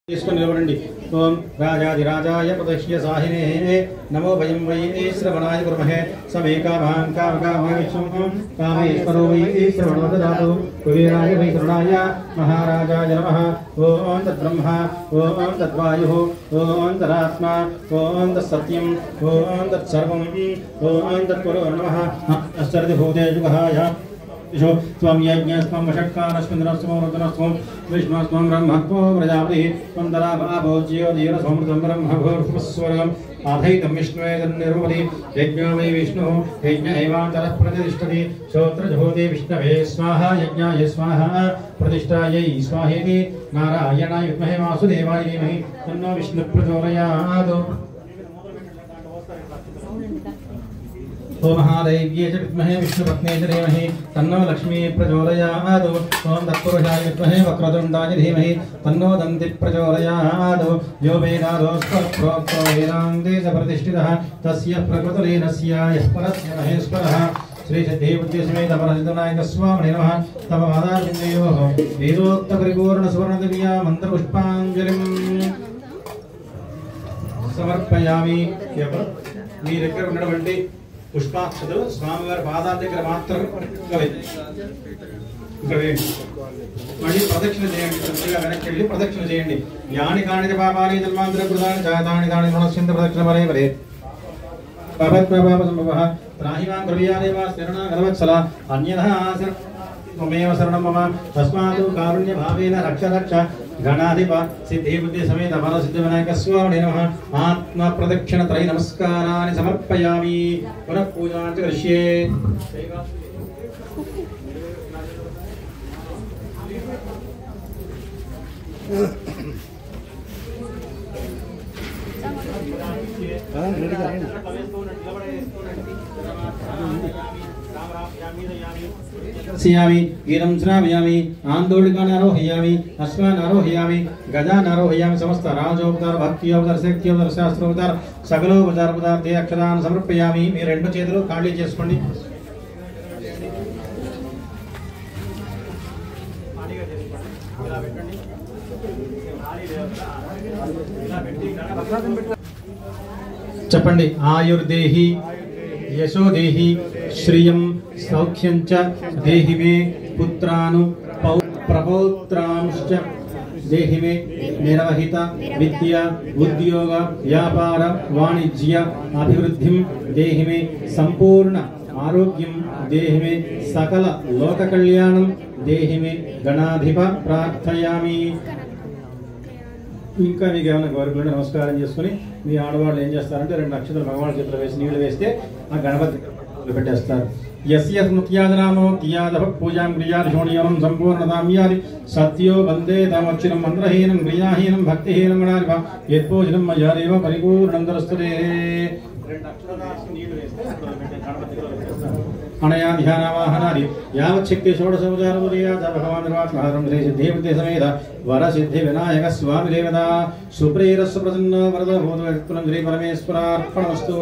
निलबडंडी ओं राजाधिराजाय प्रदक्ष्य साहिने नमो वयं वै श्रवणाय कुर्महे समे कामान् कामकामविष्णुं कामेश्वरो वै श्रवणो ददातु कुबेराय वै करुणाय महाराजाय नमः ओं तद्ब्रह्मा ओं तद्वायुः ओं तदात्मा ओं तत्सत्यं ओं तत्सर्वं ओं तत्पुरो नमः सर्वभूतेषु जो त्वं यज्ञस्त्वं वषट्कारस्मिन्द्रस्त्वं रुद्रस्त्वं विष्णुस्त्वं ब्रह्मत्वं प्रजापतिः त्वं दराभावो ज्योतिरसमृतं ब्रह्मभूर्भुवस्वरम् आधैतं विष्णुवे तन्निर्वपति यज्ञो वै विष्णुः यज्ञ एवान्तरः प्रतिष्ठति श्रोत्रजहोते विष्णवे स्वाहा यज्ञाय स्वाहा प्रतिष्ठायै स्वाहेति नारायणाय विद्महे वासुदेवाय धीमहि तन्नो विष्णुः प्रचोदयात् ओं महादेव्ये च विद्महे विष्णुपत्नी च धीमहि तन्नो लक्ष्मी प्रचोदयात् ओं तत्पुरुषाय विद्महे वक्रतुण्डाय धीमहि तन्नो दन्ति प्रचोदयात् यो वेदादोऽस्त्वप्रोक्तो वेदान्ते च प्रतिष्ठितः तस्य प्रकृतिलीनस्य यः परस्य महेश्वरः श्रीसिद्धिबुद्धिसमेत परसिद्धविनायक स्वामिने नमः तव पादारविन्दयोः वेदोक्तपरिपूर्णसुवर्णदिव्या मन्त्रपुष्पाञ्जलिं समर्पयामि మీ దగ్గర ఉన్నటువంటి పుష్పాక్షతలు స్వామివారి పాదాల దగ్గర మాత్రం ఇంకా వేయండి మళ్ళీ ప్రదక్షిణ చేయండి కొద్దిగా వెనక్కి వెళ్ళి ప్రదక్షిణ చేయండి యాని కాని పాపాని జన్మాంతర కృతాని జాతాని దాని గుణస్యంత ప్రదక్షిణ వరే వరే పాపత్పాప సంభవః త్రాహిమాం కృపయాదేవ శరణా గలవత్సల అన్యథా त्वमेव शरणं मम तस्मात् कारुण्य भावेन रक्ष रक्ष गणाधिप सिद्धिबुद्धि समेत परसिद्धविनायक स्वामिने नमः आत्मा प्रदक्षिण त्रय नमस्काराणि समर्पयामि पुनः पूजां च करिष्ये गीतं श्रावयामि आन्दोलिकान् आरोहयामि अश्वान् आरोहयामि गजान् आरोहयामि समस्त राजोपचार भक्त्योपचार शक्त्योपचार शास्त्रोपचार सकलोपचार अक्षरान् समर्पयामि మీ రెండు చేతులు ఖాళీ చేసుకోండి చెప్పండి ఆయుర్దేహి యశోదేహి శ్రియం సౌఖ్యం చ దేహి మే పుత్రాను ప్రపౌత్రాంశ్చ దేహి మే నిర్వహిత విద్య ఉద్యోగ వ్యాపార వాణిజ్య అభివృద్ధిం దేహి మే సంపూర్ణ ఆరోగ్యం దేహి మే సకల లోక కళ్యాణం దేహి మే గణాధిప ప్రార్థయామి ఇంకా మీకు ఏమైనా కోరికలు నమస్కారం చేసుకుని మీ ఆడవాళ్ళు ఏం చేస్తారంటే రెండు అక్షతలు భగవాన్ చేతులు వేసి నీళ్లు వేస్తే ఆ గణపతి పెట్టేస్తారు यस्य स्मृत्यादनामो तियादभ पूजां क्रियाधिशोणीयं सम्पूर्णताम्यादि सत्यो वन्दे तमक्षरं मन्त्रहीनं क्रियाहीनं भक्तिहीनं गणाधिप यत्पूजनं मया देव परिपूर्णं दरस्तुते अनया ध्यानावाहनादि यावच्छक्ति षोडशोपचारोदया च भगवान् निर्वात्महारं श्रीसिद्धिबुद्धि समेत वरसिद्धिविनायक स्वामी देवता सुप्रीरस्व प्रसन्न वरद भूतो यत्कुलं श्री परमेश्वरार्पणमस्तु।